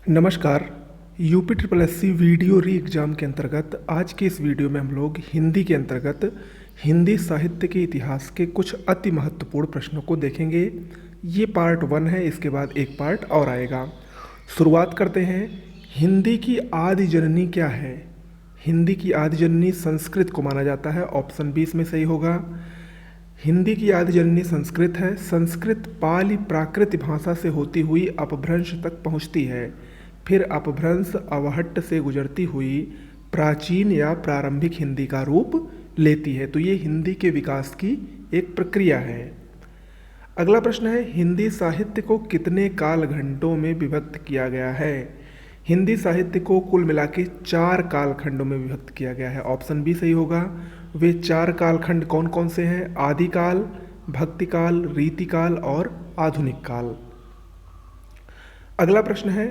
नमस्कार। UP triple SC video री exam के अंतर्गत आज के इस वीडियो में हम लोग हिंदी के अंतर्गत हिंदी साहित्य के इतिहास के कुछ अति महत्वपूर्ण प्रश्नों को देखेंगे। ये पार्ट 1 है, इसके बाद एक पार्ट और आएगा। शुरुआत करते हैं। हिंदी की आदि जननी क्या है? हिंदी की आदि जननी संस्कृत को माना जाता है। ऑप्शन बी इसमें सही होगा। हिंदी की आदि जननी संस्कृत है। संस्कृत पाली प्राकृत भाषा से होती हुई अपभ्रंश तक पहुंचती है, फिर अपभ्रंश अवहट्ट से गुजरती हुई प्राचीन या प्रारंभिक हिंदी का रूप लेती है। तो ये हिंदी के विकास की एक प्रक्रिया है। अगला प्रश्न है, हिंदी साहित्य को कितने कालखंडों में विभक्त किया गया है? हिंदी साहित्य को कुल मिला के 4 कालखंडों में विभक्त किया गया है। ऑप्शन बी सही होगा। वे 4 कालखंड कौन कौन से हैं? आदिकाल, भक्तिकाल, रीतिकाल और आधुनिक काल। अगला प्रश्न है,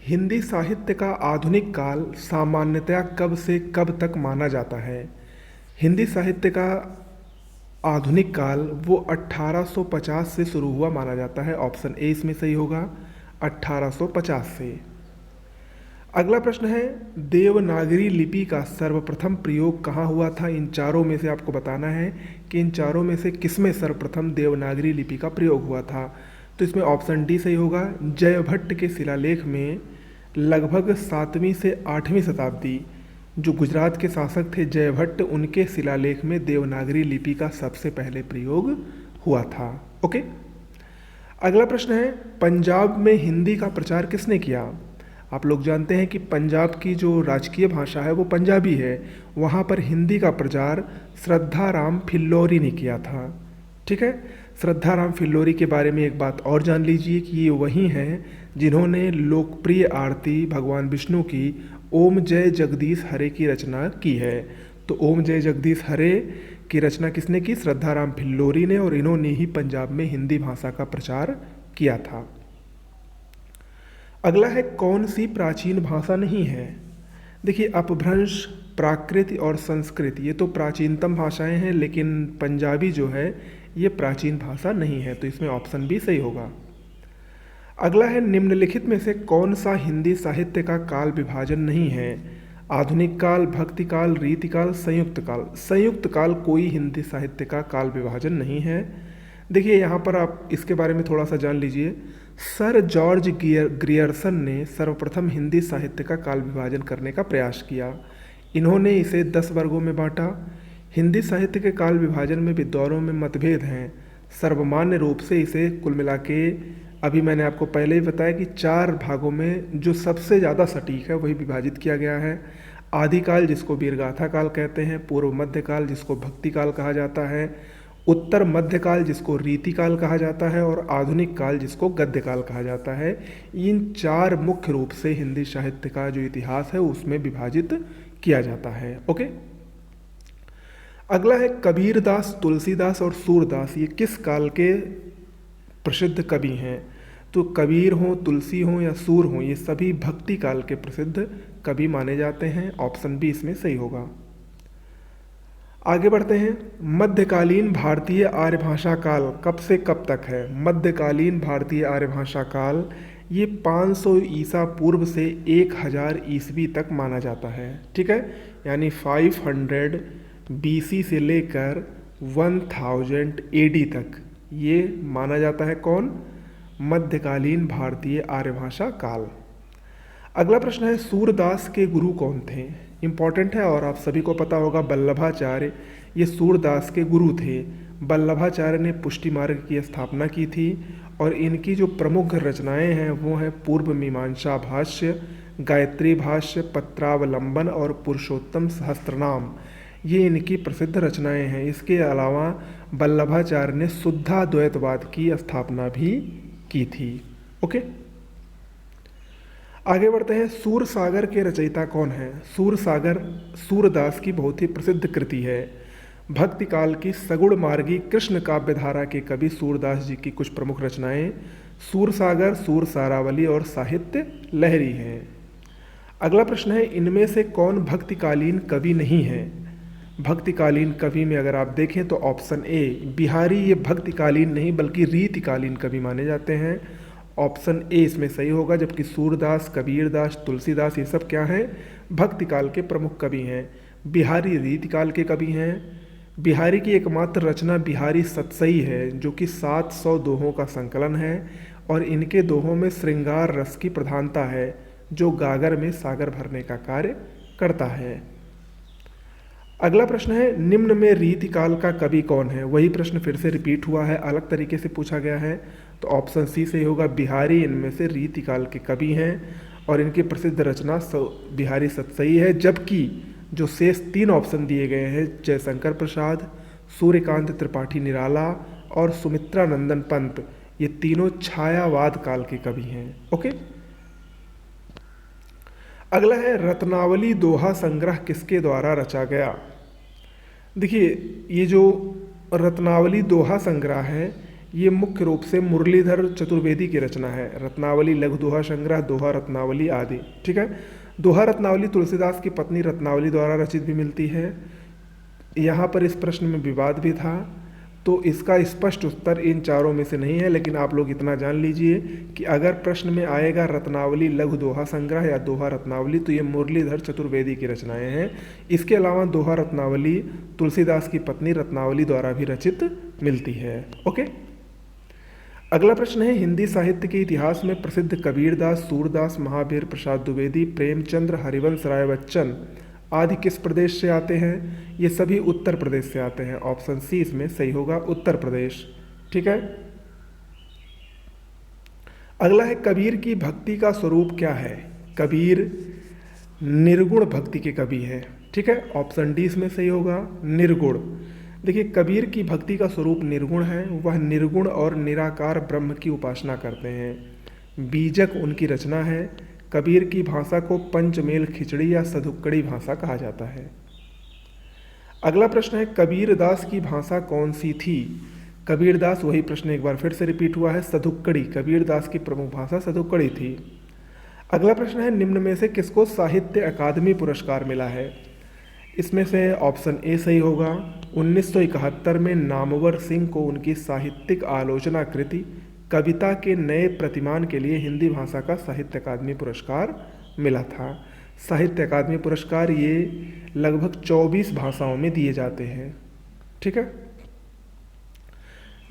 हिंदी साहित्य का आधुनिक काल सामान्यतया कब से कब तक माना जाता है? हिंदी साहित्य का आधुनिक काल वो 1850 से शुरू हुआ माना जाता है। ऑप्शन ए इसमें सही होगा, 1850 से। अगला प्रश्न है, देवनागरी लिपि का सर्वप्रथम प्रयोग कहाँ हुआ था? इन चारों में से आपको बताना है कि इन चारों में से किसमें सर्वप्रथम देवनागरी लिपि का प्रयोग हुआ था। तो इसमें ऑप्शन डी सही होगा। जयभट्ट के शिलालेख में लगभग 7वीं से 8वीं शताब्दी जो गुजरात के शासक थे जयभट्ट, उनके शिलालेख में देवनागरी लिपि का सबसे पहले प्रयोग हुआ था। ओके। अगला प्रश्न है, पंजाब में हिंदी का प्रचार किसने किया? आप लोग जानते हैं कि पंजाब की जो राजकीय भाषा है वो पंजाबी है। वहाँ पर हिंदी का प्रचार श्रद्धाराम फिल्लौरी ने किया था। ठीक है। श्रद्धाराम फिल्लौरी के बारे में एक बात और जान लीजिए कि ये वही हैं जिन्होंने लोकप्रिय आरती भगवान विष्णु की ओम जय जगदीश हरे की रचना की है। तो ओम जय जगदीश हरे की रचना किसने की? श्रद्धाराम फिल्लौरी ने, और इन्होंने ही पंजाब में हिंदी भाषा का प्रचार किया था। अगला है, कौन सी प्राचीन भाषा नहीं है? देखिए, अपभ्रंश, प्राकृत और संस्कृत ये तो प्राचीनतम भाषाएं हैं, लेकिन पंजाबी जो है ये प्राचीन भाषा नहीं है। तो इसमें ऑप्शन बी सही होगा। अगला है, निम्नलिखित में से कौन सा हिंदी साहित्य का काल विभाजन नहीं है? आधुनिक काल, भक्ति काल, रीतिकाल, संयुक्त काल। संयुक्त काल कोई हिंदी साहित्य का काल विभाजन नहीं है। देखिए, यहाँ पर आप इसके बारे में थोड़ा सा जान लीजिए। सर जॉर्ज ग्रियर्सन ने सर्वप्रथम हिंदी साहित्य का काल विभाजन करने का प्रयास किया। इन्होंने इसे 10 वर्गों में बांटा। हिंदी साहित्य के काल विभाजन में विद्वानों में मतभेद हैं। सर्वमान्य रूप से इसे कुल मिला के, अभी मैंने आपको पहले ही बताया कि 4 भागों में जो सबसे ज़्यादा सटीक है वही विभाजित किया गया है। आदिकाल जिसको वीरगाथा काल कहते हैं, पूर्व मध्यकाल जिसको भक्ति काल कहा जाता है, उत्तर मध्यकाल जिसको रीतिकाल कहा जाता है, और आधुनिक काल जिसको गद्यकाल कहा जाता है। इन 4 मुख्य रूप से हिंदी साहित्य का जो इतिहास है उसमें विभाजित किया जाता है। ओके। अगला है, कबीरदास, तुलसीदास और सूरदास ये किस काल के प्रसिद्ध कवि हैं? तो कबीर हों, तुलसी हों या सूर हों, ये सभी भक्ति काल के प्रसिद्ध कवि माने जाते हैं। ऑप्शन बी इसमें सही होगा। आगे बढ़ते हैं। मध्यकालीन भारतीय आर्य भाषा काल कब से कब तक है? मध्यकालीन भारतीय आर्य भाषा काल ये 500 ईसा पूर्व से 1000 ईस्वी तक माना जाता है। ठीक है, यानी 500 BC से लेकर 1000 AD तक ये माना जाता है। कौन? मध्यकालीन भारतीय आर्य भाषा काल। अगला प्रश्न है, सूरदास के गुरु कौन थे? इम्पॉर्टेंट है और आप सभी को पता होगा, वल्लभाचार्य ये सूरदास के गुरु थे। वल्लभाचार्य ने पुष्टि मार्ग की स्थापना की थी, और इनकी जो प्रमुख रचनाएं हैं वो हैं पूर्व मीमांसा भाष्य, गायत्री भाष्य, पत्रावलंबन और पुरुषोत्तम सहस्त्रनाम। ये इनकी प्रसिद्ध रचनाएं हैं। इसके अलावा वल्लभाचार्य ने शुद्धाद्वैतवाद की स्थापना भी की थी। ओके। आगे बढ़ते हैं। सूरसागर के रचयिता कौन है? सूरसागर सूरदास की बहुत ही प्रसिद्ध कृति है। भक्ति काल की सगुण मार्गी कृष्ण काव्यधारा के कवि सूरदास जी की कुछ प्रमुख रचनाएं सूरसागर, सूरसारावली और साहित्य लहरी हैं। अगला प्रश्न है, इनमें से कौन भक्तिकालीन कवि नहीं है? भक्तिकालीन कवि में अगर आप देखें तो ऑप्शन ए बिहारी ये भक्तिकालीन नहीं बल्कि रीतिकालीन कवि माने जाते हैं। ऑप्शन ए इसमें सही होगा, जबकि सूरदास, कबीरदास, तुलसीदास ये सब क्या हैं, भक्ति काल के प्रमुख कवि हैं। बिहारी रीतिकाल के कवि हैं। बिहारी की एकमात्र रचना बिहारी सतसई है, जो कि 700 दोहों का संकलन है और इनके दोहों में श्रृंगार रस की प्रधानता है, जो गागर में सागर भरने का कार्य करता है। अगला प्रश्न है, निम्न में रीतिकाल का कवि कौन है। वही प्रश्न फिर से रिपीट हुआ है, अलग तरीके से पूछा गया है। तो ऑप्शन सी सही होगा, बिहारी इनमें से रीतिकाल के कवि हैं और इनकी प्रसिद्ध रचना बिहारी सतसई है। जबकि जो शेष 3 ऑप्शन दिए गए हैं, जयशंकर प्रसाद, सूर्यकांत त्रिपाठी निराला और सुमित्रा नंदन पंत, ये तीनों छायावाद काल के कवि हैं। ओके। अगला है, रत्नावली दोहा संग्रह किसके द्वारा रचा गया। देखिए, ये जो रत्नावली दोहा संग्रह है, ये मुख्य रूप से मुरलीधर चतुर्वेदी की रचना है। रत्नावली लघु दोहा संग्रह, दोहा रत्नावली आदि, ठीक है। दोहा रत्नावली तुलसीदास की पत्नी रत्नावली द्वारा रचित भी मिलती है। यहाँ पर इस प्रश्न में विवाद भी था, तो इसका स्पष्ट उत्तर इन चारों में से नहीं है, लेकिन आप लोग इतना जान लीजिए कि अगर प्रश्न में आएगा रत्नावली लघु दोहा संग्रह या दोहा रत्नावली, तो ये मुरलीधर चतुर्वेदी की रचनाएं हैं। इसके अलावा दोहा रत्नावली तुलसीदास की पत्नी रत्नावली द्वारा भी रचित मिलती है। ओके। अगला प्रश्न है, हिंदी साहित्य के इतिहास में प्रसिद्ध कबीरदास, सूरदास, महावीर प्रसाद द्विवेदी, प्रेमचंद्र, हरिवंश राय बच्चन आदि किस प्रदेश से आते हैं। ये सभी उत्तर प्रदेश से आते हैं। ऑप्शन सी इसमें सही होगा, उत्तर प्रदेश, ठीक है। अगला है, कबीर की भक्ति का स्वरूप क्या है। कबीर निर्गुण भक्ति के कवि हैं, ठीक है। ऑप्शन डी इसमें सही होगा, निर्गुण। देखिए, कबीर की भक्ति का स्वरूप निर्गुण है। वह निर्गुण और निराकार ब्रह्म की उपासना करते हैं। बीजक उनकी रचना है। कबीर की भाषा को पंचमेल खिचड़ी या सधुक्कड़ी भाषा कहा जाता है। अगला प्रश्न है, कबीरदास की भाषा कौन सी थी। कबीरदास, वही प्रश्न एक बार फिर से रिपीट हुआ है, सधुक्कड़ी। कबीरदास की प्रमुख भाषा सधुक्कड़ी थी। अगला प्रश्न है, निम्न में से किसको साहित्य अकादमी पुरस्कार मिला है। इसमें से ऑप्शन ए सही होगा। 1971 में नामवर सिंह को उनकी साहित्यिक आलोचना कृति कविता के नए प्रतिमान के लिए हिंदी भाषा का साहित्य अकादमी पुरस्कार मिला था। साहित्य अकादमी पुरस्कार ये लगभग 24 भाषाओं में दिए जाते हैं, ठीक है।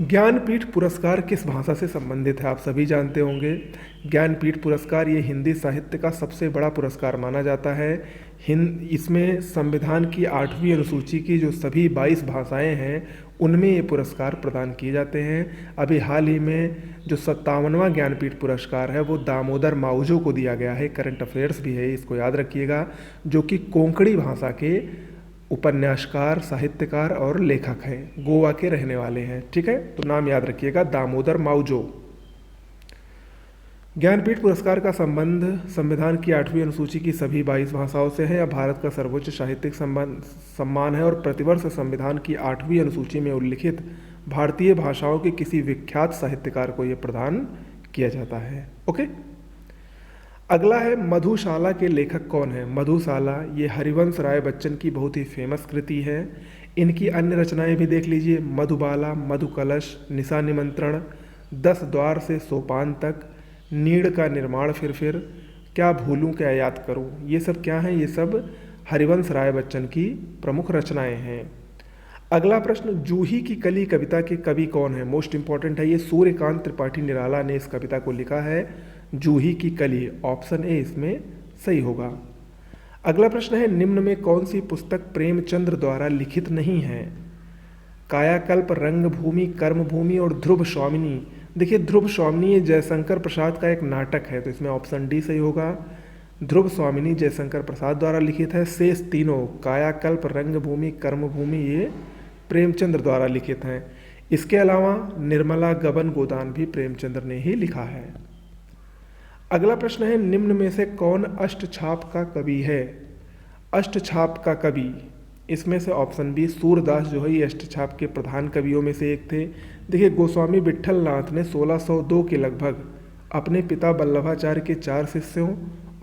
ज्ञानपीठ पुरस्कार किस भाषा से संबंधित है, आप सभी जानते होंगे। ज्ञानपीठ पुरस्कार ये हिंदी साहित्य का सबसे बड़ा पुरस्कार माना जाता है। इसमें संविधान की 8वीं अनुसूची की जो सभी 22 भाषाएं हैं, उनमें ये पुरस्कार प्रदान किए जाते हैं। अभी हाल ही में जो 57वां ज्ञानपीठ पुरस्कार है, वो दामोदर माउजो को दिया गया है। करंट अफेयर्स भी है, इसको याद रखिएगा, जो कि कोंकणी भाषा के उपन्यासकार, साहित्यकार और लेखक हैं, गोवा के रहने वाले हैं, ठीक है। तो नाम याद रखिएगा, दामोदर माउजो। ज्ञानपीठ पुरस्कार का संबंध संविधान की 8वीं अनुसूची की सभी 22 भाषाओं से है। यह भारत का सर्वोच्च साहित्यिक सम्मान है और प्रतिवर्ष संविधान की 8वीं अनुसूची में उल्लिखित भारतीय भाषाओं के किसी विख्यात साहित्यकार को यह प्रदान किया जाता है। ओके। अगला है, मधुशाला के लेखक कौन है। मधुशाला ये हरिवंश राय बच्चन की बहुत ही फेमस कृति है। इनकी अन्य रचनाएं भी देख लीजिए, मधुबाला, मधुकलश, निशा निमंत्रण, 10 द्वार से सोपान तक, नीड़ का निर्माण फिर, क्या भूलूं क्या याद करूं। ये सब क्या हैं, ये सब हरिवंश राय बच्चन की प्रमुख रचनाएं हैं। अगला प्रश्न, जूही की कली कविता के कवि कौन है। मोस्ट इंपॉर्टेंट है ये, सूर्यकांत त्रिपाठी निराला ने इस कविता को लिखा है, जूही की कली। ऑप्शन ए इसमें सही होगा। अगला प्रश्न है, निम्न में कौन सी पुस्तक प्रेमचंद्र द्वारा लिखित नहीं है। कायाकल्प, रंगभूमि, कर्मभूमि और ध्रुव स्वामिनी। देखिए, ध्रुव स्वामिनी जयशंकर प्रसाद का एक नाटक है, तो इसमें ऑप्शन डी सही होगा। ध्रुव स्वामिनी जयशंकर प्रसाद द्वारा लिखित है। शेष तीनों, कायाकल्प, रंगभूमि, कर्मभूमि, ये प्रेमचंद्र द्वारा लिखित हैं। इसके अलावा निर्मला, गबन, गोदान भी प्रेमचंद्र ने ही लिखा है। अगला प्रश्न है, निम्न में से कौन अष्टछाप का कवि है। अष्टछाप का कवि, इसमें से ऑप्शन बी सूरदास जो है ये अष्टछाप के प्रधान कवियों में से एक थे। देखिए, गोस्वामी विट्ठल नाथ ने 1602 के लगभग अपने पिता वल्लभाचार्य के 4 शिष्यों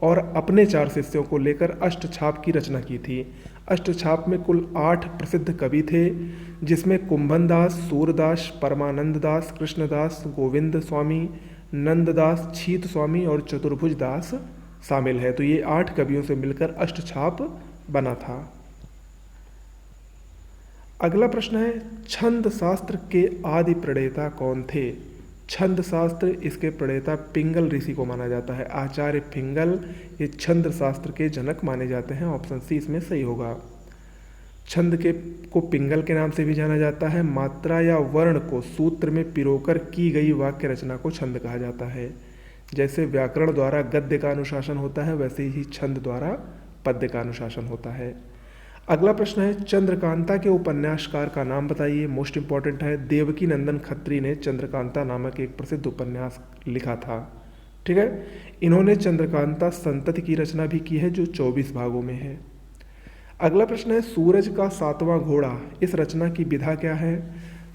और अपने 4 शिष्यों को लेकर अष्टछाप की रचना की थी। अष्टछाप में कुल 8 प्रसिद्ध कवि थे, जिसमें कुंभन दास, सूरदास, परमानंद दास, कृष्णदास, गोविंद स्वामी, नंददास, छीत स्वामी और चतुर्भुज दास शामिल है। तो ये 8 कवियों से मिलकर अष्टछाप बना था। अगला प्रश्न है, छंद शास्त्र के आदि प्रणेता कौन थे? छंद शास्त्र, इसके प्रणेता पिंगल ऋषि को माना जाता है। आचार्य पिंगल ये छंद शास्त्र के जनक माने जाते हैं। ऑप्शन सी इसमें सही होगा। छंद को पिंगल के नाम से भी जाना जाता है। मात्रा या वर्ण को सूत्र में पिरोकर की गई वाक्य रचना को छंद कहा जाता है। जैसे व्याकरण द्वारा गद्य का अनुशासन होता है, वैसे ही छंद द्वारा पद्य का अनुशासन होता है। अगला प्रश्न है, चंद्रकांता के उपन्यासकार का नाम बताइए। मोस्ट इंपॉर्टेंट है। देवकी नंदन खत्री ने चंद्रकांता नामक एक प्रसिद्ध उपन्यास लिखा था। ठीक है, इन्होंने चंद्रकांता संतति की रचना भी की है, जो 24 भागों में है। अगला प्रश्न है, सूरज का सातवां घोड़ा, इस रचना की विधा क्या है?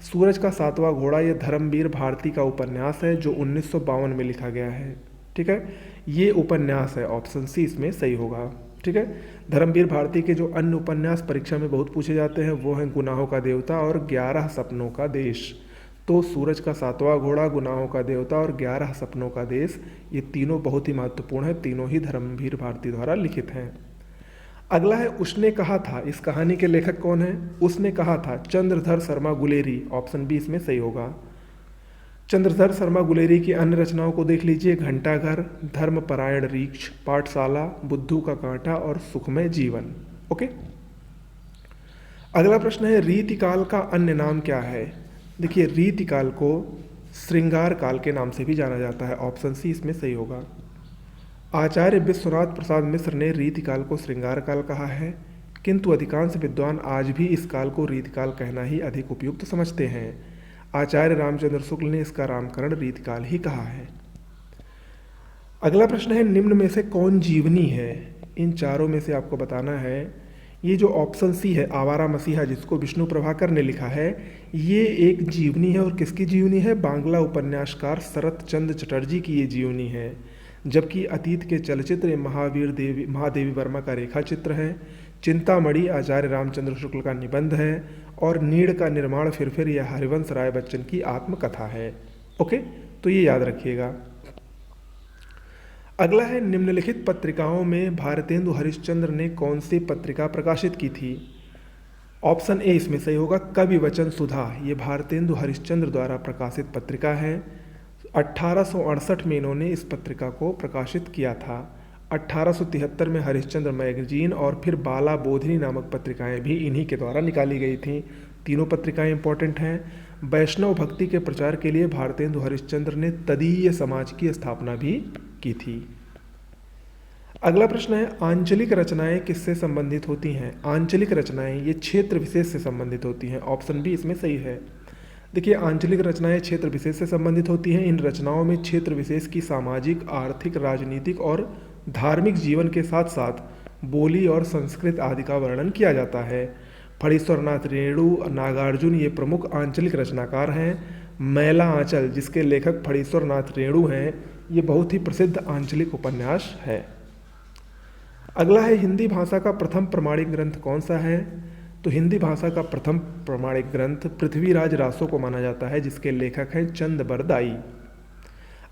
सूरज का सातवां घोड़ा ये धर्मवीर भारती का उपन्यास है, जो 1952 में लिखा गया है। ठीक है, ये उपन्यास है। ऑप्शन सी इसमें सही होगा। ठीक है, धर्मवीर भारती के जो अन्य उपन्यास परीक्षा में बहुत पूछे जाते हैं वो हैं गुनाहों का देवता और 11 सपनों का देश। तो सूरज का सातवां घोड़ा, गुनाहों का देवता और 11 सपनों का देश, ये तीनों बहुत ही महत्वपूर्ण है। तीनों ही धर्मवीर भारती द्वारा लिखित हैं। अगला है, उसने कहा था, इस कहानी के लेखक कौन है? उसने कहा था चंद्रधर शर्मा गुलेरी। ऑप्शन बी इसमें सही होगा। चंद्रधर शर्मा गुलेरी की अन्य रचनाओं को देख लीजिए। घंटाघर, धर्मपरायण रीछ, पाठशाला, बुद्धू का कांटा और सुखमय जीवन। ओके, अगला प्रश्न है, रीतिकाल का अन्य नाम क्या है? देखिए, रीतिकाल को श्रृंगार काल के नाम से भी जाना जाता है। ऑप्शन सी इसमें सही होगा। आचार्य विश्वनाथ प्रसाद मिश्र ने रीतिकाल को श्रृंगार काल कहा है, किंतु अधिकांश विद्वान आज भी इस काल को रीतिकाल कहना ही अधिक उपयुक्त समझते हैं। आचार्य रामचंद्र शुक्ल ने इसका नामकरण रीतिकाल ही कहा है। अगला प्रश्न है, निम्न में से कौन जीवनी है? इन चारों में से आपको बताना है। ये जो ऑप्शन सी है, आवारा मसीहा, जिसको विष्णु प्रभाकर ने लिखा है, ये एक जीवनी है। और किसकी जीवनी है? बांग्ला उपन्यासकार शरत चंद्र चटर्जी की ये जीवनी है। जबकि अतीत के चलचित्र महादेवी वर्मा का रेखा चित्र है। चिंतामणि आचार्य रामचंद्र शुक्ल का निबंध है। और नीड़ का निर्माण फिर यह हरिवंश राय बच्चन की आत्मकथा है। ओके, तो ये याद रखिएगा। अगला है, निम्नलिखित पत्रिकाओं में भारतेंदु हरिश्चंद्र ने कौन सी पत्रिका प्रकाशित की थी? ऑप्शन ए इसमें सही होगा। कवि वचन सुधा, ये भारतेंदु हरिश्चंद्र द्वारा प्रकाशित पत्रिका है। 1868 में इन्होंने इस पत्रिका को प्रकाशित किया था। 1873 में हरिश्चंद्र मैगजीन और फिर बाला बोधिनी नामक पत्रिकाएं भी इन्हीं के द्वारा निकाली गई थीं। तीनों पत्रिकाएं इंपॉर्टेंट हैं। वैष्णव भक्ति के प्रचार के लिए भारतेंदु हरिश्चंद्र ने तदीय समाज की स्थापना भी की थी। अगला प्रश्न है, आंचलिक रचनाएं किससे संबंधित होती हैं? आंचलिक रचनाएं ये क्षेत्र विशेष से संबंधित होती हैं। ऑप्शन बी इसमें सही है। देखिए, आंचलिक रचनाएं क्षेत्र विशेष से संबंधित होती हैं। इन रचनाओं में क्षेत्र विशेष की सामाजिक, आर्थिक, राजनीतिक और धार्मिक जीवन के साथ साथ बोली और संस्कृत आदि का वर्णन किया जाता है। फणीश्वरनाथ रेणु, नागार्जुन ये प्रमुख आंचलिक रचनाकार हैं। मैला आंचल, जिसके लेखक फणीश्वरनाथ रेणु हैं, ये बहुत ही प्रसिद्ध आंचलिक उपन्यास है। अगला है, हिंदी भाषा का प्रथम प्रमाणिक ग्रंथ कौन सा है? तो हिंदी भाषा का प्रथम प्रमाणिक ग्रंथ पृथ्वीराज रासो को माना जाता है, जिसके लेखक हैं चंद बरदाई।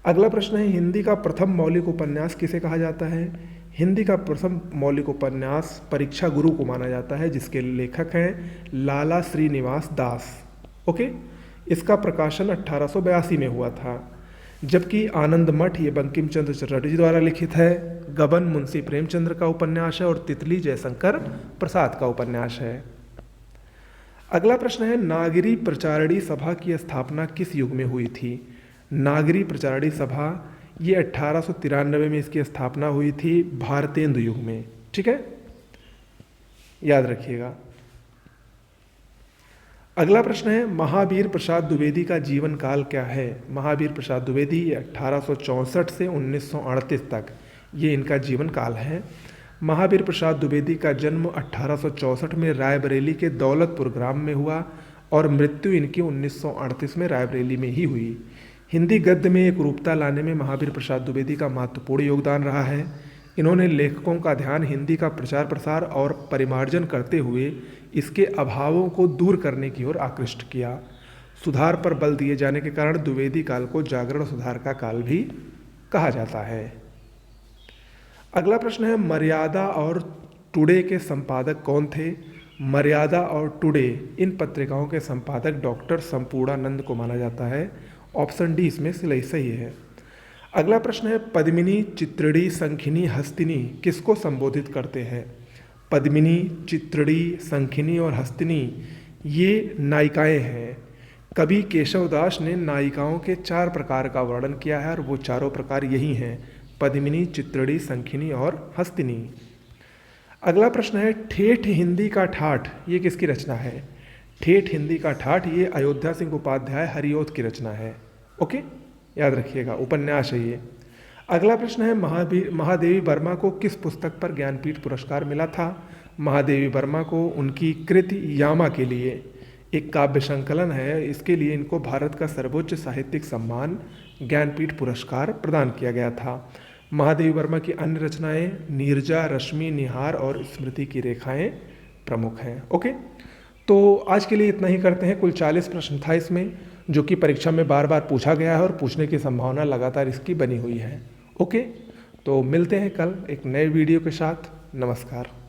अगला प्रश्न है, हिंदी का प्रथम मौलिक उपन्यास किसे कहा जाता है? हिंदी का प्रथम मौलिक उपन्यास परीक्षा गुरु को माना जाता है, जिसके लेखक हैं लाला श्रीनिवास दास। ओके, इसका प्रकाशन 1882 में हुआ था। जबकि आनंद मठ ये बंकिम चंद्र चटर्जी द्वारा लिखित है। गबन मुंशी प्रेमचंद्र का उपन्यास है और तितली जयशंकर प्रसाद का उपन्यास है। अगला प्रश्न है, नागरी प्रचारणी सभा की स्थापना किस युग में हुई थी? नागरी प्रचारणी सभा ये 1893 में इसकी स्थापना हुई थी, भारतेंदु युग में। ठीक है, याद रखिएगा। अगला प्रश्न है, महावीर प्रसाद द्विवेदी का जीवन काल क्या है? महावीर प्रसाद द्विवेदी 1864 से 1938 तक ये इनका जीवन काल है। महावीर प्रसाद द्विवेदी का जन्म 1864 में रायबरेली के दौलतपुर ग्राम में हुआ और मृत्यु इनकी 1938 में रायबरेली में ही हुई। हिंदी गद्य में एक रूपता लाने में महावीर प्रसाद द्विवेदी का महत्वपूर्ण योगदान रहा है। इन्होंने लेखकों का ध्यान हिंदी का प्रचार प्रसार और परिमार्जन करते हुए इसके अभावों को दूर करने की ओर आकृष्ट किया। सुधार पर बल दिए जाने के कारण द्विवेदी काल को जागरण सुधार का काल भी कहा जाता है। अगला प्रश्न है, मर्यादा और टुडे के संपादक कौन थे? मर्यादा और टुडे इन पत्रिकाओं के संपादक डॉक्टर संपूर्णानंद को माना जाता है। ऑप्शन डी इसमें सही है। अगला प्रश्न है, पद्मिनी, चित्रिणी, संखिनी, हस्तिनी किसको संबोधित करते हैं? पद्मिनी, चित्रिणी, संखिनी और हस्तिनी ये नायिकाएं हैं। कवि केशवदास ने नायिकाओं के 4 प्रकार का वर्णन किया है और वो चारों प्रकार यही हैं, पद्मिनी, चित्रिणी, संखिनी और हस्तिनी। अगला प्रश्न है, ठेठ हिंदी का ठाठ ये किसकी रचना है? ठेठ हिंदी का ठाठ ये अयोध्या सिंह उपाध्याय हरिओत की रचना है। ओके, याद रखिएगा, उपन्यास है ये। अगला प्रश्न है, महादेवी वर्मा को किस पुस्तक पर ज्ञानपीठ पुरस्कार मिला था? महादेवी वर्मा को उनकी कृति यामा के लिए, एक काव्य संकलन है, इसके लिए इनको भारत का सर्वोच्च साहित्यिक सम्मान ज्ञानपीठ पुरस्कार प्रदान किया गया था। महादेवी वर्मा की अन्य रचनाएं नीरजा, रश्मि, निहार और स्मृति की रेखाएं प्रमुख हैं। ओके, तो आज के लिए इतना ही करते हैं। कुल 40 प्रश्न था इसमें, जो कि परीक्षा में बार बार पूछा गया है और पूछने की संभावना लगातार इसकी बनी हुई है। ओके, तो मिलते हैं कल एक नए वीडियो के साथ। नमस्कार।